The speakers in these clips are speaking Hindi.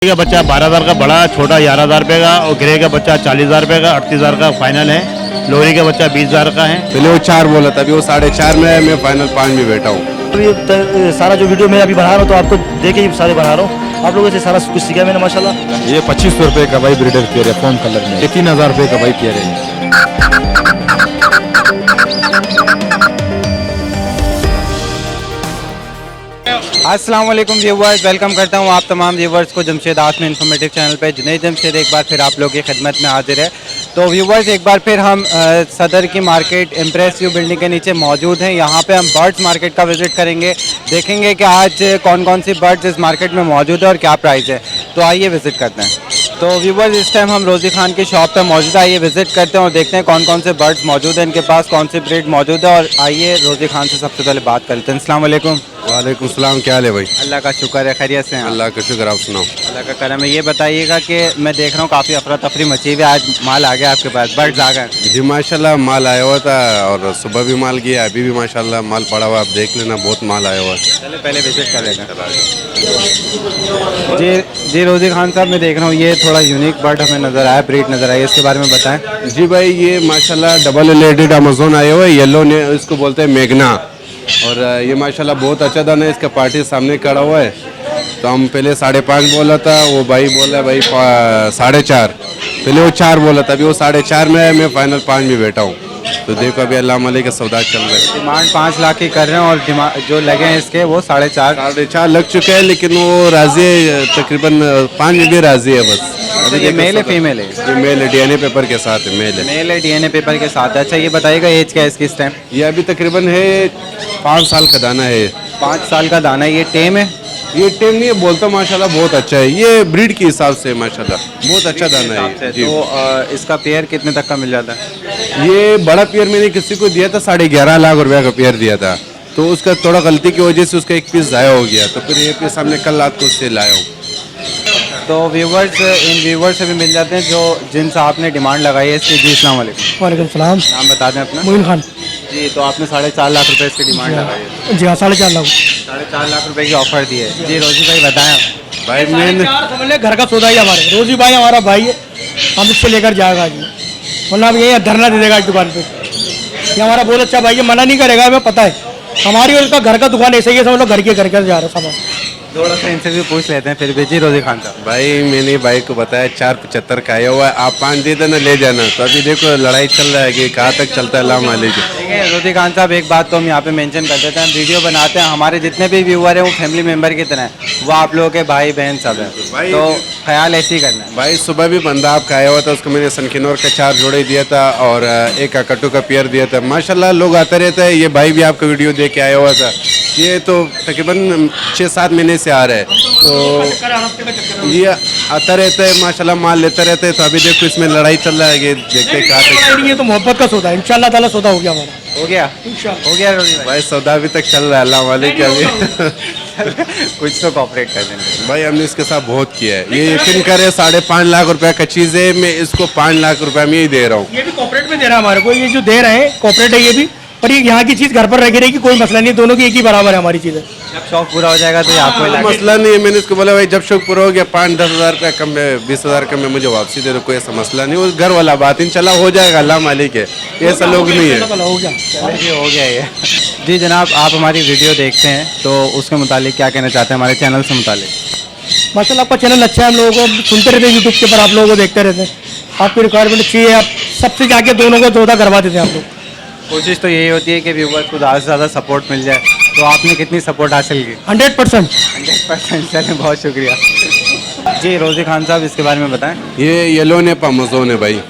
का बच्चा 12,000 का, बड़ा छोटा 11,000 रुपये का, और ग्रे का बच्चा 40,000 रुपये का, 38,000 का फाइनल है। लोरी का बच्चा 20,000 का है। पहले वो 4 बोला था, अभी वो 4.5 में है। मैं फाइनल 5 में बैठा हूँ। अभी सारा जो वीडियो मैं अभी बना रहा हूँ तो आपको देखे ही सारे बना रहा हूँ। आप लोगों से सारा कुछ सीखा मैंने माशाल्लाह। ये 2500 रुपये का भाई ब्रीडर पेयर है फोम कलर में। ये 3,000 रुपये का भाई पेयर है। अस्सलाम वालेकुम व्यूवर्स, वेलकम करता हूँ आप तमाम व्यूवर्स को जमशेद आसमी इन्फॉर्मेटिव चैनल पे। जुनैद जमशेद एक बार फिर आप लोगों की खिदमत में हाजिर है। तो व्यूवर्स एक बार फिर हम सदर की मार्केट इम्प्रेस व्यू बिल्डिंग के नीचे मौजूद हैं। यहाँ पे हम बर्ड्स मार्केट का विज़िट करेंगे, देखेंगे कि आज कौन कौन सी बर्ड्स इस मार्केट में मौजूद है और क्या प्राइस है। तो आइए विज़िट करते हैं। तो व्यूवर्स इस टाइम हम रोज़ी खान की शॉप पर मौजूद है। आइए विज़िट करते हैं और देखते हैं कौन कौन से बर्ड्स मौजूद हैं, इनके पास कौन सी ब्रीड मौजूद है। और आइए रोज़ी खान से सबसे पहले बात करते हैं। अस्सलाम वालेकुम। वालेकुम सलाम, क्या हाल है भाई? अल्लाह का शुक्र है, खैरियत से हैं? अल्लाह का शुक्र, आप सुनाओ। अल्लाह का करम है। ये बताइएगा कि मैं देख रहा हूँ काफ़ी अफरा तफरी मची हुई है, आज माल आ गया आपके पास, बर्ड्स आ गए? जी माशाल्लाह माल आया हुआ था, और सुबह भी माल गया, अभी भी माशाल्लाह माल पड़ा हुआ है। आप देख लेना, बहुत माल आया हुआ है। चले पहले विजिट कर लेते हैं। जी रोज़ी खान साहब, मैं देख रहा हूँ ये थोड़ा यूनिक बर्ड हमें नज़र आया, ब्रीड नज़र आई, इसके बारे में बताएं। जी भाई, ये माशाल्लाह डबल लेडेड अमेज़न आया हुआ है, येलो ने इसको बोलते हैं मेघना। और ये माशाल्लाह बहुत अच्छा दाना है। इसका पार्टी सामने खड़ा हुआ है। तो हम पहले 5.5 बोला था, वो भाई बोला भाई 4.5। पहले वो 4 बोला था, अभी वो 4.5 में है। मैं फाइनल 5 में बैठा हूँ। तो देखो अभी अल्लाह मालिक का सौदा चल रहा है। डिमांड 5 लाख की कर रहे हैं और डिमांड जो लगे हैं इसके वो 4.5 लग चुके हैं, लेकिन वो राजी है, तकरीबन 5 में भी राजी है बस। अभी ये मेल है फीमेल है? ये मेल है, डीएनए पेपर के साथ है, मेल है। मेल है, डीएनए पेपर के साथ है। अच्छा ये बताइएगा एज क्या है इसकी इस टाइम? ये अभी तकरीबन है 5 साल का दाना है। 5 साल का दाना है। ये टेम है? ये टेम नहीं है, बोलता माशाल्लाह बहुत अच्छा है। ये ब्रीड के हिसाब से माशाल्लाह बहुत अच्छा दाना है जी। तो इसका पेयर कितने तक का मिल जाता है? ये बड़ा पेयर मैंने किसी को दिया था, 11.5 लाख रुपए का पेयर दिया था। तो उसका थोड़ा गलती की वजह से उसका एक पीस ज़ाया हो गया। तो फिर ये पीस हमने कल रात को उससे लाया हूँ। तो व्यूवर्स, इन व्यूवर्स से भी मिल जाते हैं जो जिनसे आपने डिमांड लगाई है इसकी। जी अस्सलाम वालेकुम। वालेकुम सलाम। नाम बता दें अपना। मोइन खान। जी तो आपने 4.5 लाख रुपए इसकी डिमांड लगाई है? जी हाँ, 4.5 लाख। 4.5 लाख रुपए की ऑफर दी है। जी रोजी भाई बताएं। भाई मैंने समझ ले, घर का सौदा ही हमारे। रोजी भाई हमारा भाई है, हम इससे लेकर जाएगा जी, वरना हम यही धरना दे देगा इस दुकान पे। ये हमारा बहुत अच्छा भाई है, मना नहीं करेगा, हमें पता है। हमारी और उसका घर का दुकान ऐसे ही है, समझ लो घर के घर जा रहा है सामान। थोड़ा सा इनसे भी पूछ लेते हैं फिर भी। जी रोजी खान साहब। भाई मैंने भाई को बताया 4.75 का आया हुआ है, आप 5 दे देना, ले जाना। तो अभी देखो लड़ाई चल रहा है कि कहाँ तक चलता है। अल्लाह मालिक। ठीक है रोजी खान साहब, एक बात तो हम यहाँ पे मेंशन कर देते हैं, हम वीडियो बनाते हैं, हमारे जितने भी व्यूअर हैं वो फैमिली मेंबर की तरह हैं, वो आप लोगों के भाई बहन सब हैं। तो ख्याल ऐसे ही करना है। भाई सुबह भी बंदा आपका आया हुआ था, उसको मैंने सनखिनौर का 4 जोड़े दिया था और एक अकट्टू का पेयर दिया था। माशाल्लाह लोग आते रहते हैं। ये भाई भी आपका वीडियो देख के आया हुआ था। ये तो तकरीबन 6-7 महीने से आ रहा है, तो ये आता रहता है माशाल्लाह, माल लेता रहता है। तो अभी देखो इसमें लड़ाई चल रहा है, ये देखते हैं कहाँ तक। ये तो मोहब्बत का सौदा है, इंशाल्लाह ताला सौदा हो गया हमारा। हो गया? हो गया रोजी भाई? भाई सौदा अभी तक चल रहा है, अल्लाह मालिक अभी। कुछ तो कॉपरेट कर देंगे भाई हमने इसके साथ बहुत किया है। ये यकीन करे 5.5 लाख रुपए का चीज़ है, मैं इसको 5 लाख रुपए में ही दे रहा हूँ। ये भी कॉपरेट में दे रहा है हमारे को, ये जो दे रहे हैं कॉपरेट है ये भी, पर ये यहाँ की चीज़ घर पर रखी रहेगी, कोई मसला नहीं, दोनों की एक ही बराबर है हमारी चीज़ें। जब शौक पूरा हो जाएगा तो ये आपको ही कोई लगे। मसला नहीं है। मैंने इसको बोला भाई जब शौक पूरा हो गया 5-10 हज़ार रुपया कम में, 20 हज़ार कम में मुझे वापसी दे दो, कोई ऐसा मसला नहीं। वो घर वाला बात इंशाल्लाह हो जाएगा, अल्लाह मालिक है, ऐसा लोग नहीं है। हो गया। चलिए हो गया ये। जी जनाब, आप हमारी वीडियो देखते हैं तो उसके मुतालिक क्या कहना चाहते हैं हमारे चैनल से मुतालिक? माशाल्लाह आपका चैनल अच्छा है, हम लोगों को सुनते रहते हैं यूट्यूब के ऊपर, आप लोगों को देखते रहते हैं। आपकी रिक्वायरमेंट अच्छी है, आप सबसे जाके दोनों को सौदा करवा देते हैं आप लोग। कोशिश तो यही होती है कि व्यूवर्स को ज़्यादा से ज़्यादा सपोर्ट मिल जाए। तो आपने कितनी सपोर्ट हासिल की? 100%। 100%। चलें, बहुत शुक्रिया। जी रोजी खान साहब, इसके बारे में बताएं। ये येलो नेप अमेज़न है भाई,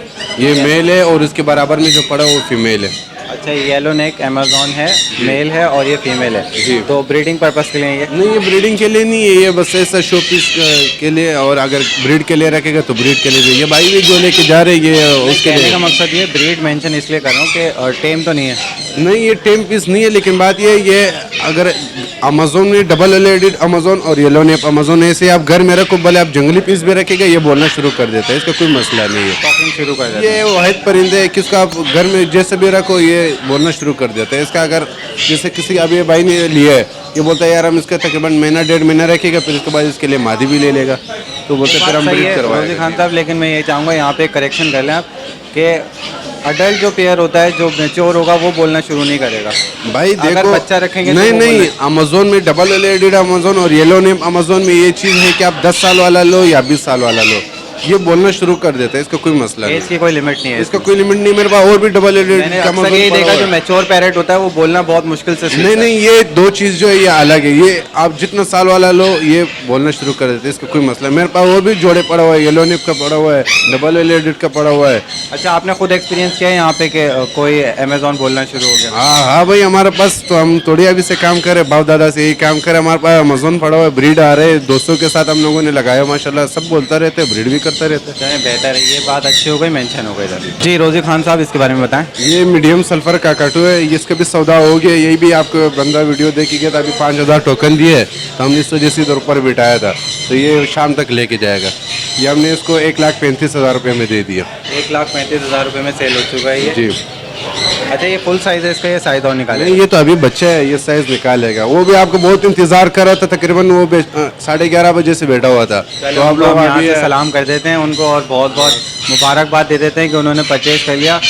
ये मेल है और उसके बराबर में जो पड़ा वो फीमेल है। अच्छा येलो नेक अमेज़न है, मेल है और ये फीमेल है। जी। तो ब्रीडिंग पर्पस के लिए ये? नहीं, ये ब्रीडिंग के लिए नहीं है, ये बस ऐसा शो पीस के लिए, और अगर ब्रीड के लिए रखेगा तो ब्रीड के लिए भी। ये भाई भी जो लेके जा रहे हैं ये उसके कहने लिए। का मकसद ये ब्रीड मेंशन इसलिए कर रहा हूँ कि टेम तो नहीं है। नहीं, ये टेम पीस नहीं है, लेकिन बात ये अगर अमेजोन में डबल एलईडी अमेजोन और येलो नेप अमेजोन, ऐसे आप घर में रखो, भले आप जंगली पीस भी रखेगा ये बोलना शुरू कर देता है, इसका कोई मसला नहीं है। टॉकिंग शुरू कर देते हैं। ये वाहिद परिंदे है कि उसका आप घर में जैसे भी रखो ये बोलना शुरू कर देता है। इसका अगर जैसे किसी अभी भाई ने लिया है, ये बोलता है यार हम इसका तकरीबन महीना 1.5 महीना रखेगा, फिर उसके बाद इसके लिए मादी भी ले लेगा, तो बोलते हैं फिर हम सही ब्रीड है रोजी करवाएंगे। खान साहब, लेकिन मैं ये चाहूँगा यहाँ पे करेक्शन कर लें आप कि अडल्ट जो पेयर होता है, जो मेच्योर होगा वो बोलना शुरू नहीं करेगा। भाई अगर देखो बच्चा रखेंगे तो नहीं वो नहीं, अमेजोन में डबल एलईडी अमेजोन और येलो नेम अमेजोन में ये चीज़ है कि आप 10 साल वाला लो या 20 साल वाला लो, ये बोलना शुरू कर देता है, इसका कोई मसला नहीं। एज की कोई लिमिट नहीं है इसका कोई लिमिट नहीं, मेरे पास और भी डबल मैंने एलईडी अक्सर यही देखा जो मैच्योर पैरेट होता है वो बोलना बहुत मुश्किल से सीखता नहीं है। नहीं, ये दो चीज़ जो है ये अलग है। ये आप जितना साल वाला लो ये बोलना शुरू कर देते हैं, इसका कोई मसला। मेरे पास और भी जोड़े पड़ा हुआ है, येलो निप का पड़ा हुआ है, डबल एलईडी का पड़ा हुआ है। अच्छा, आपने खुद एक्सपीरियंस किया है यहाँ पे कि कोई अमेजोन बोलना शुरू हो गया? हाँ भाई, हमारे पास तो हम थोड़ी अभी से काम करे, बाप दादा से यही काम करे। हमारे पास अमेजोन पड़ा हुआ है, ब्रीड आ रहे हैं, दोस्तों के साथ हम लोगों ने लगाया माशाल्लाह, सब बोलता रहते हैं, ब्रीड भी करते रहते हैं। चलें, बेहतर है, ये बात अच्छी हो गई, मेंशन हो गई इधर। जी रोजी खान साहब, इसके बारे में बताएं। ये मीडियम सल्फर का काटू है, इसका भी सौदा हो गया। यही भी आपको बंदा वीडियो देखिएगा तो अभी 5000 टोकन दिए, तो हमने इस वजह से इधर ऊपर बिठाया था, तो ये शाम तक लेके जाएगा। ये हमने इसको 1,35,000 रुपये में दे दिया। 1,35,000 रुपये में सेल हो चुका है ये। जी अच्छा, ये फुल साइज है इसका, ये साइज और निकाले? नहीं, ये तो अभी बच्चा है, ये साइज निकालेगा। वो भी आपको बहुत इंतजार कर रहा था, तकरीबन वो 11:30 बजे से बैठा हुआ था। तो आप लोग यहाँ से सलाम कर देते हैं उनको और बहुत बहुत मुबारकबाद दे देते हैं कि उन्होंने परचेज कर लिया,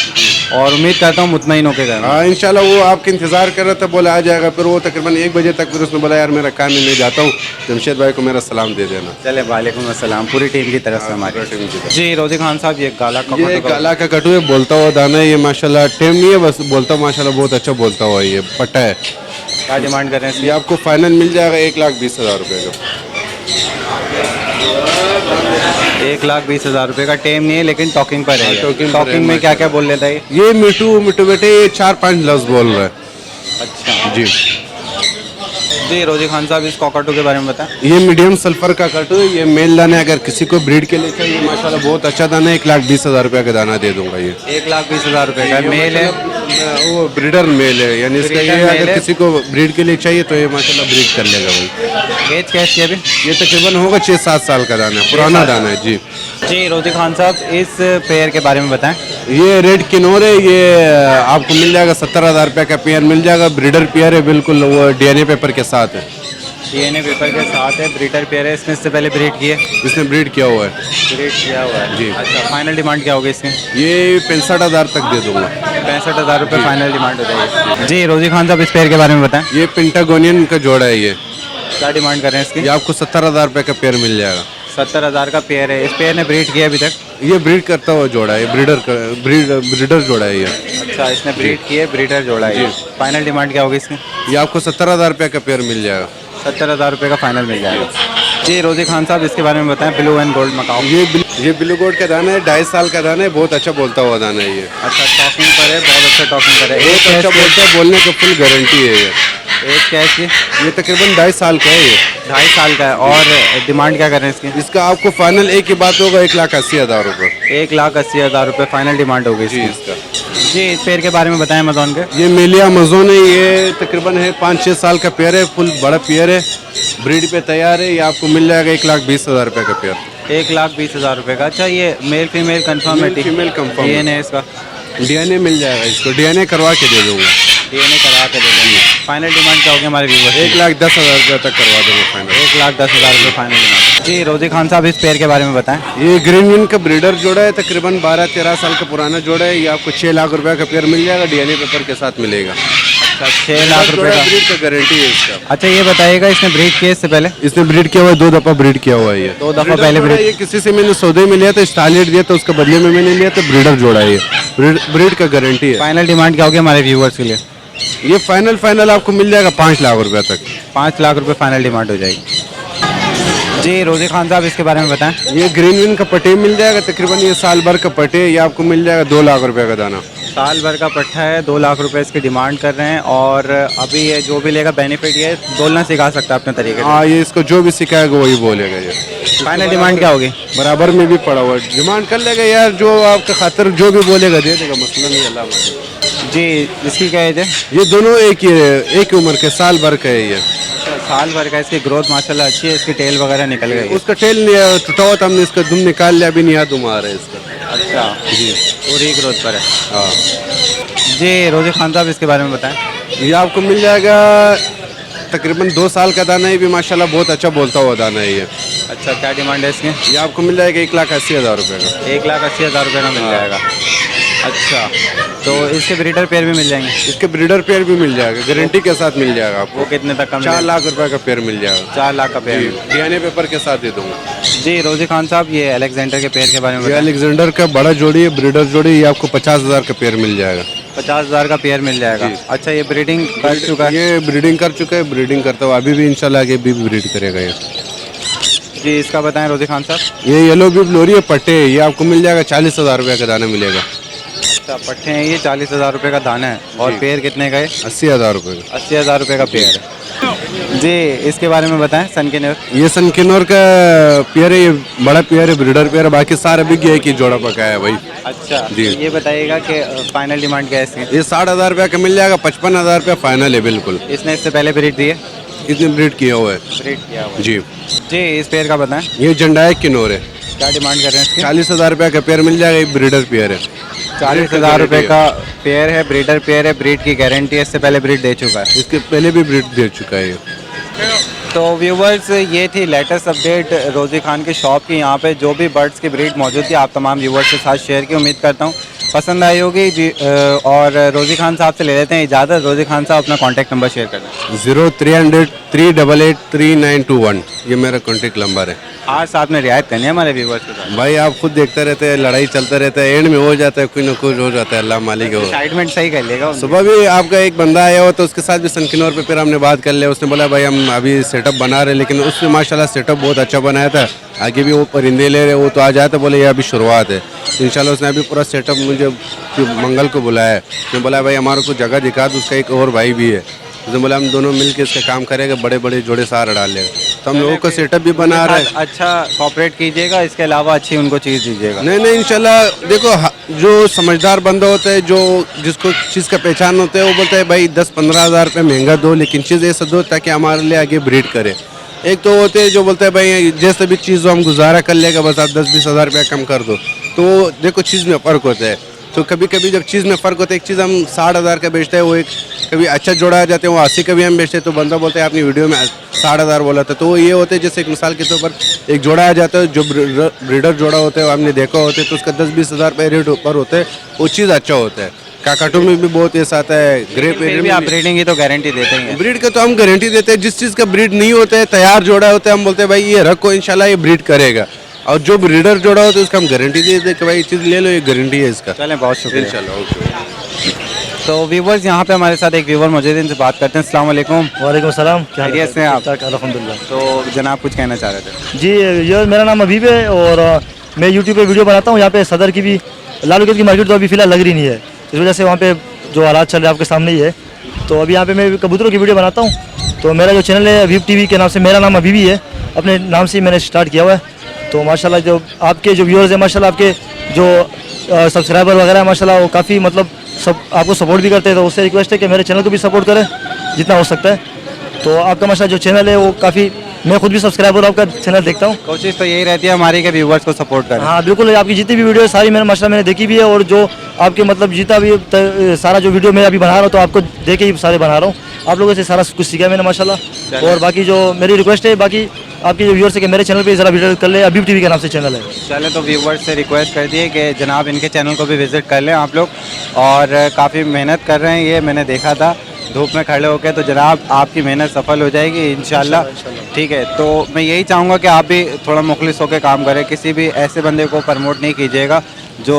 और उम्मीद करता हूँ मुतमईन होकर जाएगा। हाँ इंशाल्लाह, वो आपका इंतजार कर रहा था, बोला आ जाएगा। फिर वो तकरीबन 1 बजे तक, फिर उसने बोला यार मेरा काम है, मैं जाता हूँ, जमशेद भाई को मेरा सलाम दे देना। चले, वालेकुम अस्सलाम, पूरी टीम की तरफ से हमारी। जी रोजी खान साहब, ये काला ये काला का कटू है, बोलता हुआ दाना है, ये माशाल्लाह टेम नहीं है, बस बोलता माशाल्लाह बहुत अच्छा बोलता हुआ है। ये पट्टा है। क्या डिमांड कर रहे हैं? ये आपको फाइनल मिल जाएगा 1,20,000 रुपये का। 1,20,000 रुपये का। टेम नहीं है लेकिन टॉकिंग पर है। टॉकिंग पर है, टॉकिंग में क्या क्या बोल लेता है ये? ये मिठू बेटे, ये 4-5 लफ्ज बोल रहा है। अच्छा जी जी रोजी खान साहब, इस कॉकटू के बारे में बताएं। ये मीडियम सल्फर का कटू है, ये मेल दाना है, अगर किसी को ब्रीड के लिए चाहिए माशाल्लाह बहुत अच्छा दाना है। 1,20,000 रुपये का दाना दे दूंगा। ये 1,20,000 रुपये का मेल है, वो ब्रीडर मेल है, यानी इसका ये ब्रीडर मेल अगर है। किसी को ब्रीड के लिए चाहिए तो ये माशाल्लाह ब्रीड कर लेगा भाई। एज कैसे अभी? ये तकरीबन होगा 6-7 साल का दाना है, पुराना दाना है। जी जी रोजी खान साहब, इस पेयर के बारे में बताएं। ये रेड किनोर है, ये आपको मिल जाएगा 70,000 रुपये का पेयर मिल जाएगा। ब्रीडर पेयर है, बिल्कुल वो DNA पेपर के साथ है। DNA पेपर के साथ है, ब्रीडर पेयर है। इसने इससे पहले ब्रीड किए? इसने ब्रीड किया हुआ है। ब्रीड किया हुआ है जी। अच्छा, फाइनल डिमांड क्या होगी इसकी? ये 65,000 तक दे दूंगा। 65,000 रुपये फाइनल डिमांड हो जाएगी। जी रोजी खान साहब, इस पेयर के बारे में बताएं। ये पेंटागोनियन का जोड़ा है। ये क्या डिमांड कर रहे हैं इसकी? ये आपको 70,000 रुपये का पेयर मिल जाएगा। 70,000 का पेयर है। इस पेयर ने ब्रीड किया अभी तक? ये ब्रीड करता हुआ जोड़ा है, ब्रीडर जोड़ा है ये। अच्छा, इसने ब्रीड किए, ब्रीडर जोड़ा है। फाइनल डिमांड क्या होगी इसकी? ये आपको 70,000 रुपये का पेयर मिल जाएगा। 70,000 रुपये का फाइनल मिल जाएगा। जी रोजी खान साहब, इसके बारे में बताएं। Blue and gold macaw. ये ब्लू गोल्ड का दाना है, 2.5 साल का दाना है, बहुत अच्छा बोलता हुआ दाना है ये। अच्छा, टॉकिंग पर है, बहुत अच्छा टॉकिंग पर है। बहुत अच्छा बोलता है, बोलने का फुल गारंटी है ये। एज क्या है इसकी? ये तकरीबन 2.5 साल का है ये। 2.5 साल का है। और डिमांड क्या कर रहे हैं इसकी? इसका आपको फाइनल एक ही बात होगा 1,80,000 रुपये। 1,80,000 रुपये फाइनल डिमांड होगी जी इसकी। इसका जी, इस पेयर के बारे में बताएं अमेजोन के। ये मेलिया अमेजोन है, ये तकरीबन है 5-6 साल का पेयर है, फुल बड़ा पेयर है, ब्रीड पे तैयार है। ये आपको मिल जाएगा 1,20,000 रुपये का पेयर। 1,20,000 रुपये का। अच्छा, ये मेल फीमेल कंफर्म है? फीमेल कंफर्म DNA इसका? DNA मिल जाएगा, इसको DNA करवा के दे दूंगा। DNA करा के दे देंगे। फाइनल डिमांड क्या होगी हमारे व्यूवर्स? 1,10,000 रुपये तक करवा दूंगा फाइनल। 1,10,000 रुपये फाइनल डिमांड। जी रोजी खान साहब, इस पेयर के बारे में बताएं। ये ग्रीन विन का ब्रीडर जोड़ा है, तकरीबन 12-13 साल का पुराना जोड़ा है। ये आपको 6 लाख रुपए का पेयर मिल जाएगा, DNA पेपर के साथ मिलेगा। अच्छा, 6 लाख रुपये का। ब्रीड का गारंटी है इसका। अच्छा, ये बताइएगा, इसने ब्रीड किया इससे पहले? इसने ब्रीड किया हुआ है, 2 दफ़ा ब्रीड किया हुआ है ये। 2 दफ़ा पहले ब्रीड? ये किसी से मैंने सौदे में लिया था, स्टारलेट दिया था, उसके बदले में मैंने लिया था, ब्रीडर जोड़ा है ये। ब्रीड का गारंटी है। फाइनल डिमांड क्या होगी हमारे व्यूवर्स के लिए? ये फाइनल आपको मिल जाएगा 5 लाख रुपए तक। 5 लाख रुपये फाइनल डिमांड हो जाएगी। जी रोजी खान साहब, इसके बारे में बताएं। ये ग्रीन विन का पट्टे मिल जाएगा, तकरीबन ये साल भर का पट्टे, ये आपको मिल जाएगा 2 लाख रुपए का दाना। साल भर का पट्टा है, 2 लाख रुपए इसकी डिमांड कर रहे हैं। और अभी ये जो भी लेगा बेनिफिट, ये बोलना सिखा सकता है अपने तरीके से। हाँ, ये इसको जो भी सिखाएगा वही बोलेगा ये। फाइनल डिमांड क्या होगी? बराबर में भी पड़ा हुआ है, डिमांड कर लेगा यार, जो आपका खातिर जो भी बोलेगा दे देगा, मसला नहीं। अल्लाह मालिक। जी, इसकी क्या एज है? ये दोनों एक ही उम्र के, साल भर का है ये। साल भर का इसकी ग्रोथ माशाल्लाह अच्छी है, इसकी टेल वगैरह निकल गई है। उसका टेल टूटा हुआ था, हमने इसका दुम निकाल लिया, अभी नया दुम आ रहा है इसका। अच्छा जी पूरी ग्रोथ पर है। हाँ, जी रोज़ी खान साहब इसके बारे में बताएं। ये आपको मिल जाएगा तकरीबन 2 साल का दाना है, भी माशाल्लाह बहुत अच्छा बोलता हुआ दाना है ये। अच्छा क्या डिमांड है इसकी? ये आपको मिल जाएगा 1,80,000 रुपये का। 1,80,000 रुपये का मिल जाएगा। अच्छा तो इसके ब्रीडर पेयर भी मिल जाएंगे? इसके ब्रीडर पेयर भी मिल जाएगा, गारंटी के साथ मिल जाएगा आपको। वो कितने तक का? 4 लाख रुपए का पेयर मिल जाएगा। 4 लाख का पेयर। डीएनए पेपर के साथ दे दूंगा। जी रोज़ी खान साहब ये अलेक्जेंडर के पेयर के बारे में ये बताएं। अलेक्जेंडर का बड़ा जोड़ी है, ब्रीडर जोड़ी, ये आपको 50,000 का पेयर मिल जाएगा। 50,000 का पेयर मिल जाएगा। जी। अच्छा ये ब्रीडिंग कर चुका है? ये ब्रीडिंग कर चुका है, ब्रीडिंग करता हुआ अभी भी इंशाल्लाह आगे भी ब्रीड करेगा ये। जी इसका बताएं रोज़ी खान साहब। ये येलो भी लोरी है, पट्टे है, ये आपको मिल जाएगा 40,000 रुपये का दाना मिलेगा। अच्छा पट्टे हैं ये, 40,000 रुपये का दाना है। और पेयर कितने का है? 80,000 रुपये का। 80,000 रुपये का पेयर है। जी इसके बारे में बताएं सनकिनोर। ये सनकिनोर का पेयर है, ये बड़ा पेयर है, ब्रीडर पेयर है, बाकी सारे बिक गया, एक ही जोड़ा पकाया है भाई। अच्छा जी। ये बताइएगा कि फाइनल डिमांड क्या है इसकी? ये 60,000 रुपये का मिल जाएगा, 55,000 रुपये फाइनल है बिल्कुल। इसने इससे पहले ब्रीड दी है? इसने ब्रीड किया हुआ है। ब्रीड किया हुआ है। जी। जी इस पेयर का बताएं। ये जंडायक किन्नौर है, क्या डिमांड कर रहे हैं इसकी? 40,000 रुपये का पेयर मिल जाएगा, एक ब्रीडर पेयर है। 40,000 रुपये का पेयर है, ब्रीडर पेयर है, ब्रीड की गारंटी है, इससे पहले ब्रीड दे चुका है। इसके पहले भी ब्रीड दे चुका है ये। तो व्यूवर्स ये थी लेटेस्ट अपडेट रोज़ी खान की शॉप की। यहाँ पे जो भी बर्ड्स की ब्रीड मौजूद थी आप तमाम व्यूवर्स के साथ शेयर की, उम्मीद करता हूँ पसंद आई होगी। और रोज़ी खान साहब से ले लेते हैं इजाज़त। रोज़ी खान साहब अपना कॉन्टैक्ट नंबर शेयर कर दें। 0300 388 3921 ये मेरा कॉन्टेक्ट नंबर है। आज साथ में रियायत करनी है हमारे व्यूवर्स के साथ। भाई आप खुद देखते रहते हैं, लड़ाई चलता रहता है, एंड में हो जाता है, कोई ना कुछ हो जाता है, अल्लाह मालिक है। एक्साइटमेंट सही कर लेगा। सुबह भी आपका एक बंदा आया हुआ तो उसके साथ भी सनकिनौर पे फिर हमने बात कर लिया। उसने बोला भाई हम अभी सेटअप बना रहे हैं, लेकिन उसने माशाल्लाह सेटअप बहुत अच्छा बनाया था। आगे भी वो परिंदे ले रहे, वो तो आ जाते, बोले ये अभी शुरुआत है। इंशाल्लाह उसने अभी पूरा सेटअप मुझे मंगल को बुलाया है। उसने बोला भाई हमारे को जगह दिखा दो, उसका एक और भाई भी है। उसने बोला हम दोनों मिलकर इसका काम करेंगे, बड़े बड़े जोड़े सार डाल लेगा। तो हम लोगों को सेटअप भी बना रहे हैं। अच्छा कॉपरेट कीजिएगा, इसके अलावा अच्छी उनको चीज़ दीजिएगा। नहीं इंशाल्लाह देखो, जो समझदार बंदा होता है, जो जिसको चीज़ का पहचान होता है, वो बोलता है भाई 10-15 हज़ार रुपये महंगा दो, लेकिन चीज़ ऐसा दो ताकि हमारे लिए आगे ब्रीड करे। एक तो होते हैं जो बोलते हैं भाई जैसे भी चीज़ हम गुजारा कर लेगा, बस आप 10-20 हज़ार रुपया कम कर दो। तो देखो चीज़ में फ़र्क होता है। तो कभी कभी जब चीज़ में फ़र्क होता है, एक चीज़ हम 60,000 का बेचते हैं, वो एक कभी अच्छा जोड़ा आ जाते हैं, वो 80 का भी हम बेचते हैं। तो बंदा बोलता है आपने वीडियो में 60,000 बोला था। तो ये होते हैं जैसे एक मिसाल के तौर पर एक जोड़ा आ जाता है, जो ब्रीडर जोड़ा होता है, वो हमने देखा होता है, तो उसका 10-20 हज़ार रुपये रेट ऊपर होता है, वो चीज़ अच्छा होता है। काकाटो में भी बहुत ऐसा आता है, ग्रे फिर भी आप ब्रीडिंग की तो गारंटी देते हैं। ब्रीड का तो हम गारंटी देते हैं। जिस चीज़ का ब्रीड नहीं होता है, तैयार जोड़ा होता है, हम बोलते हैं भाई ये रखो इंशाल्लाह ये ब्रीड करेगा। और जो ब्रीडर जोड़ा होता है उसका हम गारंटी देते हैं कि भाई ये चीज़ ले लो, ये गारंटी है इसका। चलें बहुत शुक्रिया इंशाल्लाह। ओके। तो व्यूवर्स यहाँ पे हमारे साथ एक व्यूवर मौजूद है, इनसे बात करते हैं। अस्सलाम वालेकुम। वालेकुम सलाम। क्या खैरियत से हैं आप? अल्हम्दुलिल्लाह। तो जनाब कुछ कहना चाह रहे थे? जी ये मेरा नाम अबीब है और मैं यूट्यूब पे वीडियो बनाता हूँ। यहाँ पे सदर की भी लालू की मार्केट तो अभी फ़िलहाल लग रही नहीं है, इस वजह से वहाँ पे जो हालात चल रहे हैं आपके सामने ही है। तो अभी यहाँ पे मैं कबूतरों की वीडियो बनाता हूँ। तो मेरा जो चैनल है अबीब टीवी के नाम से, मेरा नाम अबीब ही है, अपने नाम से ही मैंने स्टार्ट किया हुआ है। तो माशाल्लाह जो आपके जो व्यूअर्स हैं, माशाल्लाह आपके जो सब्सक्राइबर वगैरह है, माशाल्लाह वो काफ़ी मतलब सब आपको सपोर्ट भी करते हैं। तो उससे रिक्वेस्ट है कि मेरे चैनल को भी सपोर्ट करें जितना हो सकता है। तो आपका माशाल्लाह जो चैनल है वो काफ़ी, मैं खुद भी सब्सक्राइबर आपका चैनल देखता हूँ। कोशिश तो यही रहती है हमारी कि व्यूवर्स को सपोर्ट करें। हाँ बिल्कुल, आपकी जितनी भी वीडियो है सारी मैंने माशाल्लाह मैंने देखी भी है, और जो आपके मतलब जितना भी सारा जो वीडियो मैं अभी बना रहा हूँ तो आपको देख ही सारे बना रहा हूँ। आप लोगों से सारा कुछ सीखा मैंने माशाल्लाह। और बाकी जो मेरी रिक्वेस्ट है, बाकी आपके जो व्यूअर्स है कि मेरे चैनल पे ज़रा विजिट कर ले, अबीब टीवी के नाम से चैनल है। चले तो व्यूवर्स से रिक्वेस्ट कर दिए कि जनाब इनके चैनल को भी विज़िट कर लें आप लोग। और काफ़ी मेहनत कर रहे हैं, ये मैंने देखा था धूप में खड़े होकर। तो जनाब आपकी मेहनत सफल हो जाएगी इंशाल्लाह। ठीक है, तो मैं यही चाहूँगा कि आप भी थोड़ा मुखलिस होकर काम करें। किसी भी ऐसे बंदे को प्रमोट नहीं कीजिएगा जो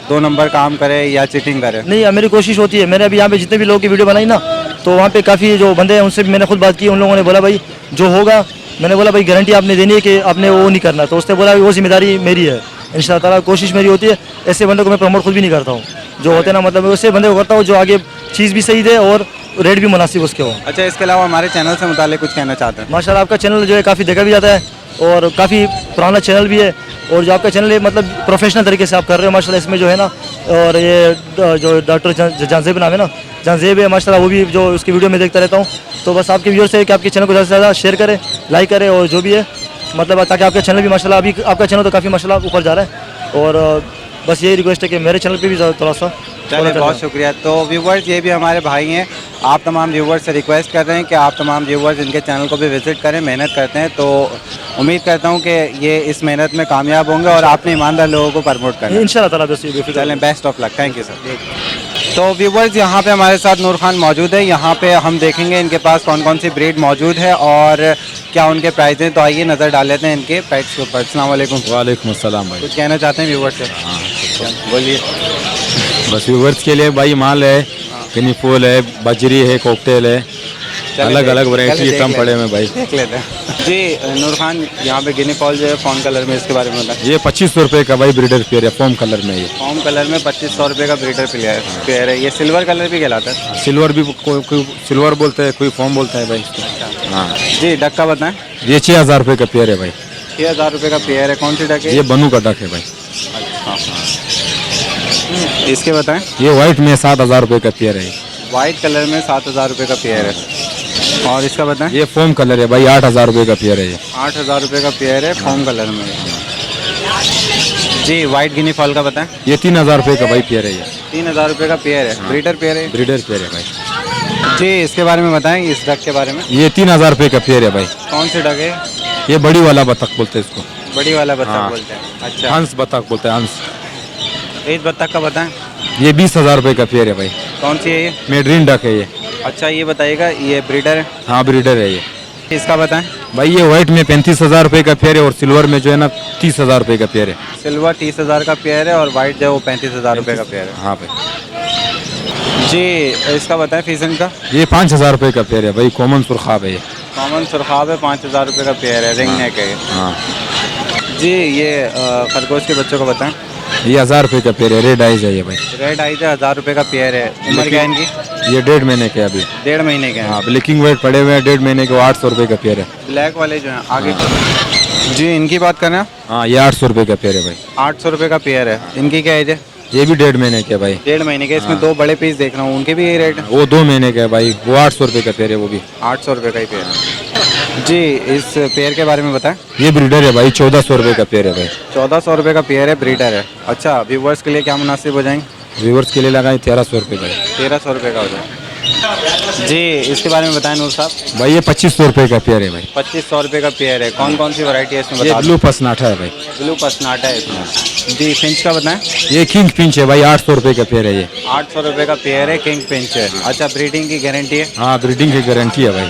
2 नंबर काम करे या चीटिंग करे। नहीं, मेरी कोशिश होती है। मैंने अभी यहाँ पे जितने भी लोगों की वीडियो बनाई ना, तो वहाँ पे काफ़ी जो बंदे हैं उनसे भी मैंने खुद बात की। उन लोगों ने बोला भाई जो होगा, मैंने बोला भाई गारंटी आपने देनी है कि आपने वो नहीं करना। तो उसने बोला वो जिम्मेदारी मेरी है, इंशाल्लाह ताला कोशिश मेरी होती है। ऐसे बंदे को मैं प्रमोट खुद भी नहीं करता हूँ, जो होते हैं ना, मतलब वैसे बंदे को करता हूँ जो आगे चीज़ भी सही दे और रेट भी मुनासिब उसके हो। अच्छा, इसके अलावा हमारे चैनल से मुताल्लिक कुछ कहना चाहते हैं? माशाल्लाह आपका चैनल जो है काफ़ी देखा भी जाता है और काफ़ी पुराना चैनल भी है। और जो आपका चैनल है मतलब प्रोफेशनल तरीके से आप कर रहे हो माशाल्लाह। इसमें जो है ना, और ये जो डॉक्टर जानजेब नाम है ना, जहाँ जेब है माशाल्लाह, वो भी जो उसकी वीडियो में देखता रहता हूँ। तो बस आपके व्यूअर्स से कि आपके चैनल को ज़्यादा से ज़्यादा शेयर करें, लाइक करें और जो भी है मतलब ताकि आपका चैनल भी माशाल्लाह, अभी आपका चैनल तो काफ़ी माशाल्लाह ऊपर जा रहा है। और बस यही रिक्वेस्ट है कि मेरे चैनल पे भी थोड़ा सा चलिए, बहुत शुक्रिया। तो व्यूवर्स, ये भी हमारे भाई हैं। आप तमाम व्यूवर्स से रिक्वेस्ट कर रहे हैं कि आप तमाम व्यूवर्स इनके चैनल को भी विजिट करें, मेहनत करते हैं। तो उम्मीद करता हूँ कि ये इस मेहनत में कामयाब होंगे और आपने ईमानदार लोगों को प्रमोट करना है। इंशाल्लाह ताला। बस ये चलें, best of luck. Thank you sir. तो व्यूवर्स, यहाँ पे हमारे साथ नूर खान मौजूद है। यहाँ पे हम देखेंगे इनके पास कौन कौन सी ब्रीड मौजूद है और क्या उनके प्राइस हैं। तो आइए नज़र डाल लेते हैं इनके पेट्स के ऊपर। अस्सलाम वालेकुम। वालेकुम अस्सलाम भाई। कुछ कहना चाहते हैं व्यूवर्स से? बोलिए। बस व्यूवर्स के लिए भाई माल है, गिनी फूल है, बजरी है, कॉकटेल है, अलग अलग वैरायटी कम पड़े में भाई। देख लेते हैं जी। नूर खान, यहाँ पे गिनी फॉल जो है फॉर्म कलर में, इसके बारे में बताएं। ये 2500 रुपये का भाई ब्रीडर पेयर है, फॉर्म कलर में। ये फॉर्म कलर में 2500 रुपये का ब्रीडर पेयर है। ये सिल्वर कलर भी कहलाता है। सिल्वर भी कोई सिल्वर बोलते हैं, कोई फॉर्म बोलता है भाई इसको। हाँ जी, डक का बताएं। ये 6000 रुपये का पेयर है भाई। 6000 रुपये का पेयर है। कौन सी डक है? ये बनू का डक है भाई। इसके बताएं। ये व्हाइट में 7000 रुपये का पेयर है। वाइट कलर में 7000 रुपये का पेयर है। और इसका बताएं। ये फॉर्म कलर है भाई, 8000 रुपये का पेयर है। ये 8000 रुपये का पेयर है, फॉर्म कलर में। जी, वाइट गिनी फॉल का बताएं। ये 3000 रुपये का भाई पेयर है। ये 3000 रुपये का पेयर है। ब्रीडर पेयर है। ब्रीडर पेयर है भाई। जी, इसके बारे में बताएं, इस डक के बारे में। ये 3000 रुपये का पेयर है भाई। कौन सी डक है? ये बड़ी वाला बतख बोलते हैं इसको। बड़ी वाला बत्तख हाँ। बोलते हैं। अच्छा, हंस बतख बोलते हैं, हंस। इस बत्तख का बताएं। ये 20000 रुपये का पेयर है भाई। कौन सी है ये? मेड्रीन डक है ये। अच्छा, ये बताइएगा, ये ब्रीडर है? हाँ ब्रीडर है ये। इसका बताएं। भाई ये व्हाइट में 35,000 रुपये का पेयर है और सिल्वर में जो है ना 30,000 रुपये का पेयर है। सिल्वर 30,000 का पेयर है और वाइट जो है वो 35,000 रुपये का पेयर है। हाँ भाई। जी, इसका बताएं फीसन का। ये 5000 रुपये का पेयर है भाई, कॉमन सुरखाब है ये। कॉमन सुरखाब है, 5000 रुपये का पेयर है, रिंग नेक है। हाँ। जी, ये खरगोश के बच्चों का बताएं। ये 1000 रुपये का पेयर है, रेड आइज है ये भाई। रेड आइज है, 1000 रुपये का पेयर है। उम्र क्या है इनकी? ये 1.5 महीने के अभी। 1.5 महीने के हैं। हाँ, ब्लैकिंग वेट पड़े हुए हैं, 1.5 महीने के, 800 रुपये का पेयर है। ब्लैक वाले जो हैं आगे। जी, इनकी बात करें। हाँ, ये 800 रुपये का पेयर है भाई। 800 रुपये का पेयर है। इनकी क्या एज है? ये भी 1.5 महीने के भाई। 1.5 महीने के। इसमें दो बड़े पीस देख रहा हूँ, उनके भी यही रेट है? वो 2 महीने का है भाई, वो 800 रुपये का पेयर है, वो भी 800 रुपये का ही पेयर है। जी, इस पेयर के बारे में बताएं। ये ब्रीडर है भाई, 1400 रुपये का पेयर है भाई। 1400 रुपये का पेयर है, ब्रीडर है। अच्छा, व्यूवर्स के लिए क्या मुनासिब हो जाएंगे? व्यूवर्स के लिए लगाए 1300 रुपये भाई। 1300 रुपये का हो जाए। जी, इसके बारे में बताएं नूर साहब। भाई ये 2500 रुपये का पेयर है भाई। 2500 रुपये का पेयर है। कौन कौन सी वैरायटी है इसमें ये बता ब्लू पसनाठा है भाई। ब्लू पसनाटा है इसमें। जी, फिंच का बताएं। ये किंग पिंच है भाई, 800 रुपये का पेयर है ये। 800 रुपये का पेयर है, किंग पिंच है। अच्छा, ब्रीडिंग की गारंटी है? हाँ, ब्रीडिंग की गारंटी है भाई।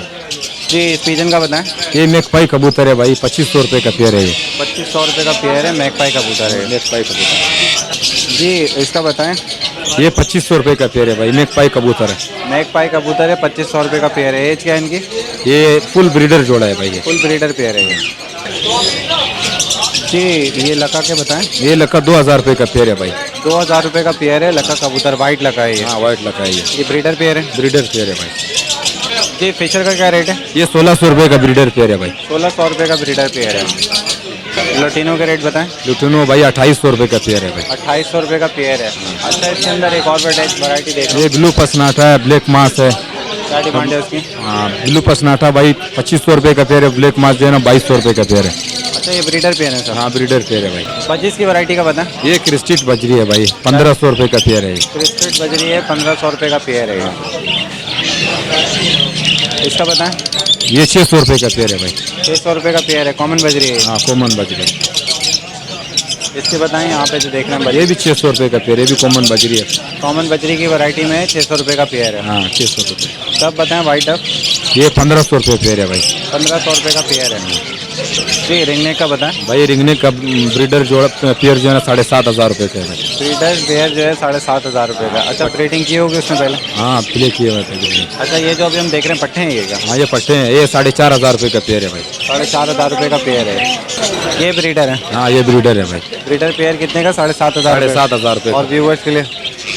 जी, पिजन का बताएं। ये मैकपाई कबूतर है भाई, 2500 रुपये का पेयर है ये। 2500 रुपये का पेयर है, मैकपाई कबूतर है। मैकपाई कबूतर। जी, इसका बताएं। ये 2500 रुपये का पेयर है भाई, मैकपाई कबूतर है। मैकपाई कबूतर है, 2500 रुपये का पेयर है। एज क्या है इनकी? ये फुल ब्रीडर जोड़ा है भाई ये। फुल ब्रीडर पेयर है ये। जी, ये लका के बताएं। ये लका 2000 रुपये का पेयर है भाई। 2000 रुपये का पेयर है, लका कबूतर, वाइट लका है ये। हाँ, वाइट लका है ये। ये ब्रीडर पेयर है। ब्रीडर पेयर है भाई। जी, फिशर का क्या रेट है? ये 1600 रुपये का ब्रीडर पेयर है भाई। 1600 रुपये का ब्रीडर पेयर है। लोटिनो के रेट बताएं। लुटिनो भाई 2800 रुपये का पेयर है भाई। 2800 रुपये का पेयर है। अच्छा, इसके अंदर एक और वैरायटी देख रहा हूँ। ये ब्लू पसनाठा है, ब्लैक मास है। क्या डिमांड है उसकी? हाँ, ब्लू पसनाठा भाई 2500 रुपये का पेयर है, ब्लैक मास जो है ना 2200 रुपये का पेयर है। अच्छा, ये ब्रीडर पेयर है सर। हाँ, ब्रीडर पेयर है भाई। 25 की वैरायटी का बताएं। ये क्रिस्टिट बजरी है भाई, 1500 रुपये का पेयर है ये। क्रिस्टेड बजरी है, 1500 रुपये का पेयर है ये। इसका बताएं। ये 600 रुपये का पेयर है भाई। 600 रुपये का पेयर है, कॉमन बजरी है। हाँ, कॉमन बजरी। इसके बताएं, यहाँ पे जो देख रहे हैं ये भी 600 रुपये का पेयर है, ये भी कॉमन बजरी है। कॉमन बजरी की वैरायटी में 600 रुपये का पेयर है। हाँ, 600 रुपये। तब बताएं वाइट डक। ये 1500 रुपये पेयर है भाई। 1500 रुपये का पेयर है। जी, रिंगने का बताएं। भाई रिंगने का ब्रीडर जोड़ा पेयर जो है ना 7500 रुपये का है भाई। ब्रीडर पेयर जो है 7500 रुपये का। अच्छा, ब्रीडिंग की होगी उसमें पहले? हाँ, प्ले किए हुए थे। अच्छा, ये जो अभी हम देख रहे हैं पट्टे हैं, ये क्या? हाँ, ये पट्टे हैं, ये 4500 रुपये का पेयर है भाई। 4500 रुपये का पेयर है। ये ब्रीडर है। हाँ, ये ब्रीडर है भाई। ब्रीडर पेयर कितने का? 7500। 7500 रुपये। और व्यूवर्स के लिए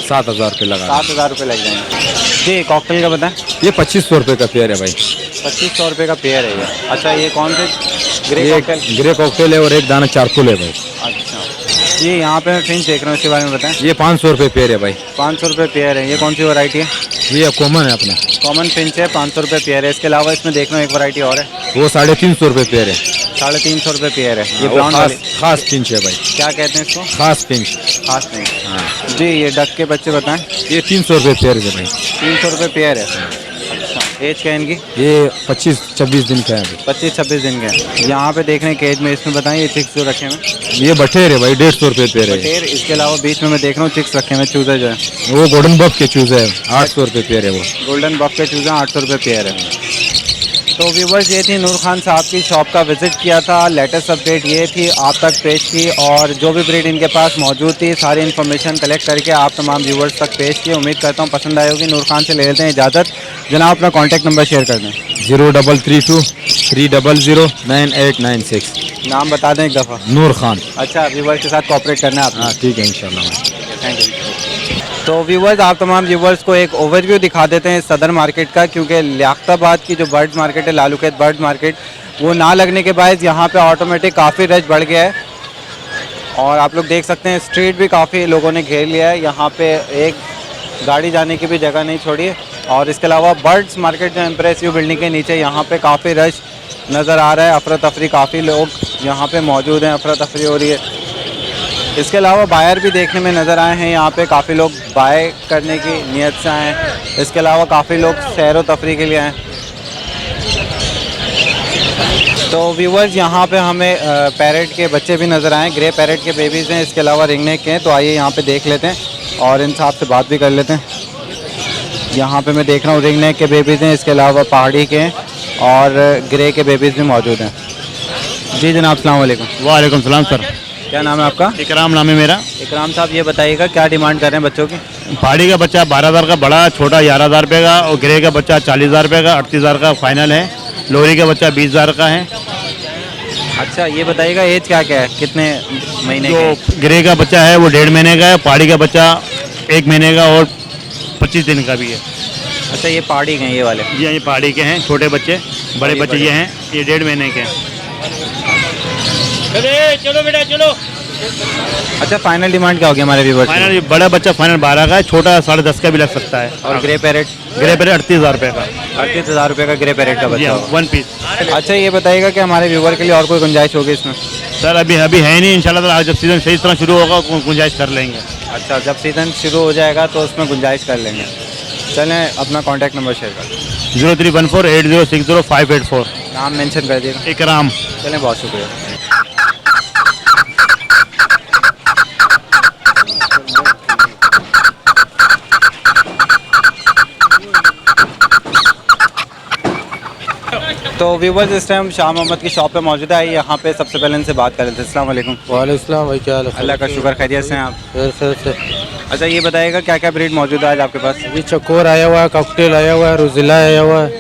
7000 रुपये लगा। 7000 रुपये लग जाएंगे। जी, कॉकटेल का बताएं। ये 2500 रुपये का पेयर है भाई। 2500 रुपये का पेयर है ये। अच्छा, ये कौन से? ग्रे ये कॉकटेल। ग्रे कॉकटेल है और एक दाना चारकोल है भाई। अच्छा जी, यहाँ पे मैं फिंच देख रहा हूँ, इसके बारे में बताएं। ये 500 रुपये पेयर है भाई। 500 रुपये पेयर है। ये कौन सी वैरायटी है? ये कॉमन है अपना, कॉमन फिंच है, 500 रुपये पेयर है। इसके अलावा इसमें देख रहा हूँ एक वैरायटी और है, वो 350 रुपये पेयर है। 350 रुपये पेयर है। ये वो ब्राउन वाली खास पिंच है भाई, क्या कहते हैं इसको? खास पिंच। खास नहीं। जी ये डक के बच्चे बताएं। ये 300 रुपये पेयर है भाई। 300 रुपये पेयर है। अच्छा, एज क्या है इनकी? ये 25-26 दिन का है अभी। 25-26 दिन के हैं। यहाँ पे देख रहे हैं केज में, इसमें बताएं ये चिक्स जो रखे हुए। ये बटेर है भाई, 150 रुपये पेयर है। बटेर, इसके अलावा बीच में मैं देख रहा हूँ चिक्स रखे हुए चूजे जो है, वो गोल्डन बफ के चूज़ है, 800 रुपये पेयर है वो। गोल्डन बफ के चूजे 800 रुपये पेयर है। तो व्यूवर्स ये थी नूर खान साहब की शॉप का विज़िट किया था, लेटेस्ट अपडेट ये थी आप तक पेश की, और जो भी ब्रीड इनके पास मौजूद थी सारी इन्फॉर्मेशन कलेक्ट करके आप तमाम व्यूवर्स तक पेश की। उम्मीद करता हूँ पसंद आई होगी। नूर खान से ले लेते हैं इजाज़त। जनाब अपना कॉन्टैक्ट नंबर शेयर कर दें। 0332-300-9896। नाम बता दें एक दफ़ा। नूर खान। अच्छा, व्यूवर्स के साथ कोऑपरेट करना है आपने। हाँ ठीक है इंशाल्लाह। Thank you. तो व्यूवर्स आप तमाम व्यूवर्स को एक ओवरव्यू दिखा देते हैं सदर मार्केट का, क्योंकि लियाकताबाद की जो बर्ड मार्केट है, लालूकेत बर्ड मार्केट, वो ना लगने के बाद यहाँ पे ऑटोमेटिक काफ़ी रश बढ़ गया है। और आप लोग देख सकते हैं स्ट्रीट भी काफ़ी लोगों ने घेर लिया है, यहाँ पे एक गाड़ी जाने की भी जगह नहीं छोड़ी है। और इसके अलावा बर्ड्स मार्केट जो एम्प्रेस व्यू बिल्डिंग के नीचे, यहाँ पे काफ़ी रश नज़र आ रहा है, अफरा तफरी, काफ़ी लोग यहाँ पे मौजूद हैं, अफरा तफरी हो रही है। इसके अलावा बायर भी देखने में नज़र आए हैं, यहाँ पे काफ़ी लोग बाय करने की नीयत से आए हैं। इसके अलावा काफ़ी लोग सैर व तफरी के लिए आए हैं। तो व्यूवर्स यहाँ पे हमें पैरेट के बच्चे भी नज़र आए, ग्रे पैरेट के बेबीज़ हैं, इसके अलावा रिंगनेक के हैं। तो आइए यहाँ पे देख लेते हैं और इन साहब से बात भी कर लेते हैं। यहाँ पे मैं देख रहा हूँ रिंगनेक के बेबीज़ हैं, इसके अलावा पहाड़ी के हैं और ग्रे के बेबीज़ भी मौजूद हैं। जी जनाब अस्सलाम वालेकुम। वालेकुम सलाम सर। क्या नाम है आपका? इकराम नाम है मेरा। इकराम साहब ये बताइएगा क्या डिमांड कर रहे हैं बच्चों की? पहाड़ी का बच्चा 12,000 का, बड़ा छोटा 11,000 रुपये का, और ग्रे का बच्चा 40,000 रुपये का, 38,000 का फाइनल है। लोरी का बच्चा 20,000 का है। अच्छा ये बताइएगा एज क्या क्या है, कितने महीने जो के? ग्रे का बच्चा है वो 1.5 महीने का है, पहाड़ी का बच्चा 1 महीने का और 25 दिन का भी है। अच्छा ये पहाड़ी के हैं ये वाले? जी हाँ, ये पहाड़ी के हैं छोटे बच्चे, बड़े बच्चे ये हैं, ये 1.5 महीने के हैं। चलो बेटा चलो। अच्छा फाइनल डिमांड क्या होगी हमारे व्यूवर्स? फाइनल ये बड़ा बच्चा फाइनल 12 का है, छोटा 10.5 का भी लग सकता है। और ग्रे पैरेट? ग्रे पैरेट 38,000 रुपये का। 38,000 रुपये का ग्रे पैरेट का जी बच्चा हाँ, होगा। 1 पीस। अच्छा ये बताइएगा कि हमारे व्यूवर के लिए और कोई गुंजाइश होगी इसमें? सर अभी है नहीं, इंशाल्लाह ताला जब सीज़न सही तरह शुरू होगा गुंजाइश कर लेंगे। अच्छा जब सीज़न शुरू हो जाएगा तो उसमें गुंजाइश कर लेंगे। चलें अपना कॉन्टैक्ट नंबर शेयर कर दें। 03148060 नाम मेंशन कर दीजिएगा। इकराम। चलें बहुत शुक्रिया। तो व्यूवर्स इस टाइम शाह मोहम्मद की शॉप पे मौजूद है, यहाँ पे सबसे पहले इनसे बात कर रहे थे। अस्सलाम वालेकुम। वालेकुम भाई, क्या हाल है? अल्लाह का शुक्र, खैरियत से हैं आप? खैर से। अच्छा ये बताइएगा क्या क्या ब्रीड मौजूद है आज आपके पास? ये चकोर आया हुआ है, कॉकटेल आया हुआ है, रोजिला आया हुआ है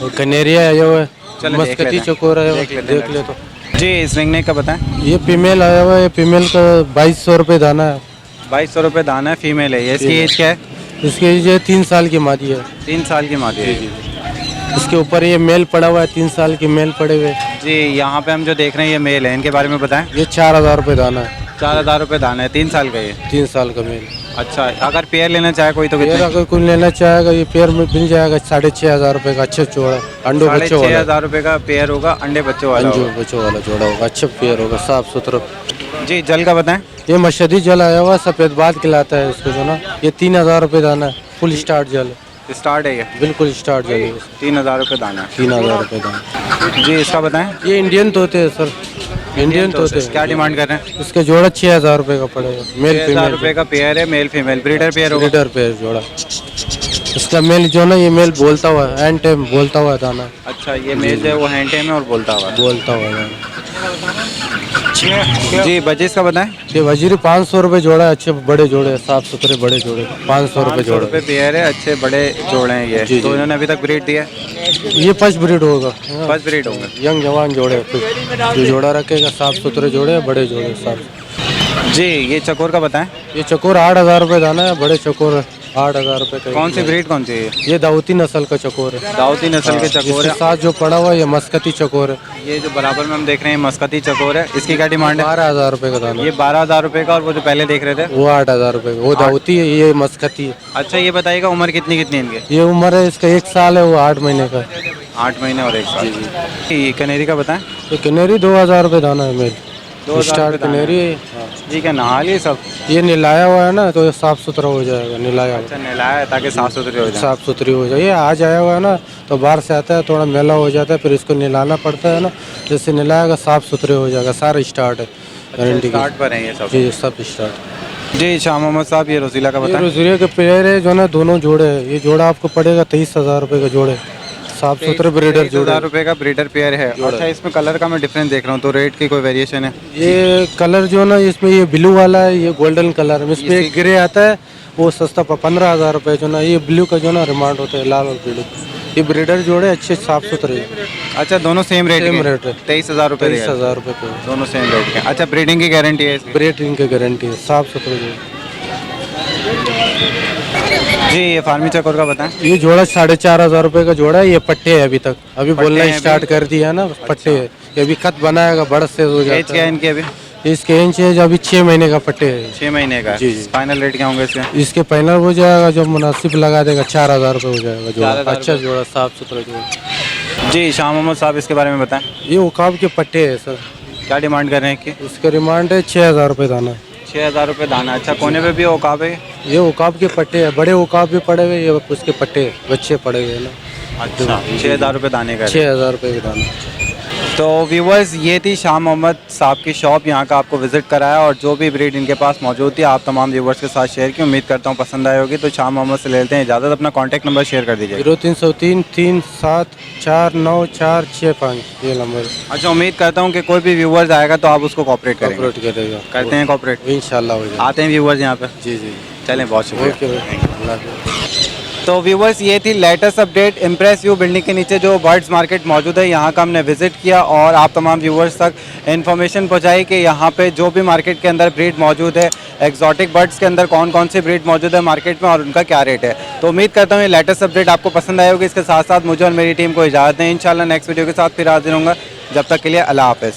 और कनेरिया आया हुआ है, चलो देख लेते मस्कटी हैं। चकोर आया हुआ देख है, लेते हैं। देख ले तो। जी इस रिंगनेक का बताएं। ये फीमेल आया हुआ है, फीमेल का 2200 रुपये दाना है। 2200 रुपये दाना है, फीमेल है ये। इसकी एज क्या है? इसकी एज 3 साल की मादी है। 3 साल की मादी है। इसके ऊपर ये मेल पड़ा हुआ है, 3 साल की मेल पड़े हुए। जी यहाँ पे हम जो देख रहे हैं ये मेल है, इनके बारे में बताएं। ये 4,000 रुपये दाना है। 4,000 रुपये दाना है, 3 साल का ये। 3 साल का मेल। अच्छा अगर पेयर लेना चाहे कोई तो पेयर कितने? अगर कोई लेना चाहेगा ये पेयर में मिल जाएगा 6,500 रुपये का, अच्छा जोड़ा, अंडो बच्चों वाला। 6,500 रुपये का पेयर होगा, अंडे बच्चों वाला अंडो होगा। बच्चों वाला जोड़ा होगा, अच्छा पेयर होगा, साफ सुथरा। जी जल का बताएं। ये मशहदी जल आया हुआ, सफ़ेद बात खिलाता है इसको जो ना। ये 3,000 रुपये दाना है, फुल स्टार्ट जल है, स्टार्ट है ये? बिल्कुल स्टार्ट जल है। 3,000 रुपये दाना है। 3,000 रुपये दाना। जी इसका बताएं। ये इंडियन तोते है सर, इंडियन तोते। क्या डिमांड कर रहे हैं? इसका जोड़ा 6,000 रुपये का पड़ेगा, मेल 6,000 फीमेल रुपये का पेयर है, मेल फीमेल ब्रीडर पेयर होगा। लीटर पेयर जोड़ा। इसका मेल जो ना, ये मेल बोलता हुआ है, एंड टाइम बोलता हुआ दाना, अच्छा ये मेल जो है वो हैंड टेम है और बोलता हुआ है। बोलता हुआ दाना। जी बजिस का बताएं। ये वजीरी 500 रुपये जोड़ा है, अच्छे बड़े जोड़े, साफ सुथरे बड़े जोड़े, 500 रुपये 500 जोड़ा। रुपये पेयर है, अच्छे बड़े जोड़े हैं ये। जी, तो जी। इन्होंने अभी तक ब्रीड दिया है? ये फर्स्ट ब्रीड होगा, फर्स्ट ब्रीड होंगे। यंग जवान जोड़े फिर जो जोड़ा रखेगा, साफ सुथरे जोड़े, बड़े जोड़े साफ। जी ये चकोर का बताएं। ये चकोर 8,000 रुपये दाना है, बड़े चकोर है, 8,000 रुपये का। कौन सी ब्रीड कौन सी है? ये दाऊदी नस्ल का चकोर है। दाऊदी नस्ल के चकोर इसके है। साथ जो पड़ा हुआ है ये मस्कती चकोर है। ये जो बराबर में हम देख रहे हैं मस्कती चकोर है, इसकी क्या डिमांड है? 12,000 रुपये का दाना। ये 12,000 रुपये का, और वो जो पहले देख रहे थे वो 8,000 रुपये का। वो दाऊदी है, ये मस्कती है। अच्छा ये बताइएगा उम्र कितनी कितनी है इनकी? ये उम्र है इसका 1 साल है, वो 8 महीने का। 8 महीने और 1 साल। ये कनेरी का बताएं। ये कनेरी 2,000 रुपये दाना है मेल। 2,000 स्टार्ट रुपये दाना कनेरी है। जी क्या नहा लिए सब? ये निलाया हुआ है ना, तो ये साफ सुथरा हो जाएगा। निलाया हुआ अच्छा नहलाया है ताकि साफ सुथरे हो जाए। साफ सुथरी हो जाए। ये आज आया हुआ है ना, तो बाहर से आता है थोड़ा मैला हो जाता है, फिर इसको निलाना पड़ता है ना, जैसे निलाएगा साफ सुथरे हो जाएगा। सारा स्टार्ट है गारंटी की। स्टार्ट पर हैं ये सब। जी सब स्टार्ट। जी शाह मोहम्मद साहब, ये रोजीला का ये बताएं। रोजरिया के पेयर है जो ना, दोनों जोड़े है। ये जोड़ा आपको पड़ेगा 23,000 रुपये का जोड़े। साफ सुथरे ब्रीडर जोड़े। 23,000 रुपये का ब्रीडर पेयर है। अच्छा इसमें कलर का मैं डिफरेंस देख रहा हूँ, तो रेट की कोई वेरिएशन है? ये कलर जो ना, इसमें ये ब्लू वाला है, ये गोल्डन कलर है। इसमें एक ग्रे आता है, वो सस्ता 15,000 रुपये जो ना। ये ब्लू का जो ना रिमांड होता है, लाल और ब्लू। ये ब्रीडर जोड़े अच्छे साफ सुथरे। अच्छा दोनों सेम रेट सेम के? रेट है। 23,000 रुपये 23,000 रुपये पे दोनों सेम रेट के। अच्छा ब्रीडिंग की गारंटी है इसकी? ब्रीडिंग की गारंटी है, साफ सुथरे जोड़े। जी ये फार्मी चकोर का बताएं। ये जोड़ा 4,500 रुपये का जोड़ा है। ये पट्टे है अभी तक, अभी बोलना हैं स्टार्ट कर दिया है ना। पट्टे है, ये अभी खत बनाएगा, बड़ा से हो एज जाता क्या है है। इनकी अभी? इसके इंच है जो अभी 6 महीने का पट्टे है। 6 महीने का। जी, जी। फाइनल रेट क्या होंगे इसके? इसके फाइनल हो जाएगा जो मुनासिब लगा देगा, 4,000 रुपये हो जाएगा जोड़ा। 4,000 अच्छा जोड़ा, साफ सुथरा जोड़ा। जी शाह मोहम्मद साहब इसके बारे में बताएं। ये उकाब के पट्टे है सर। क्या डिमांड कर रहे हैं इसकी? इसका डिमांड है 6,000 रुपये दाना। 6,000 रुपये दाना। अच्छा कोने पे भी औकाब है? ये उकाब के पट्टे है, बड़े उकाब भी पड़े हुए, ये उसके पट्टे बच्चे पड़े हुए हैं ना। अच्छा 6,000 रुपये दाने का। 6,000 रुपये का दाना। तो व्यूवर्स ये थी शाह मोहम्मद साहब की शॉप, यहाँ का आपको विजिट कराया और जो भी ब्रीड इनके पास मौजूद थी आप तमाम व्यूवर्स के साथ शेयर की। उम्मीद करता हूँ पसंद आई होगी। तो शाह मोहम्मद से लेते हैं इजाज़त। अपना कॉन्टैक्ट नंबर शेयर कर दीजिए। 0303 3749465 ये नंबर। अच्छा उम्मीद करता हूँ कि कोई भी व्यूवर्स आएगा तो आप उसको कॉपरेट करेंगे। कॉपरेट करेगा। करते हैं कॉपरेट इंशाल्लाह हो जाएगा। आते हैं व्यूवर्स यहाँ पे। जी जी। चलें बहुत शुक्रिया। ओके भाई, अल्लाह हाफ़िज़। तो व्यूवर्स ये थी latest update. Impress view building के नीचे जो बर्ड्स मार्केट मौजूद है यहाँ का हमने विजिट किया और आप तमाम व्यूवर्स तक इन्फॉर्मेशन पहुँचाई कि यहाँ पे जो भी मार्केट के अंदर ब्रीड मौजूद है, एक्जॉटिक बर्ड्स के अंदर कौन कौन सी ब्रीड मौजूद है मार्केट में और उनका क्या रेट है। तो उम्मीद करता हूँ ये लेटेस्ट अपडेट आपको पसंद आई होगी। इसके साथ साथ मुझे और मेरी टीम को इजाज़त दें। इंशाल्लाह नेक्स्ट वीडियो के साथ फिर हाजिर होंगे। जब तक के लिए अल्लाह हाफ़िज़।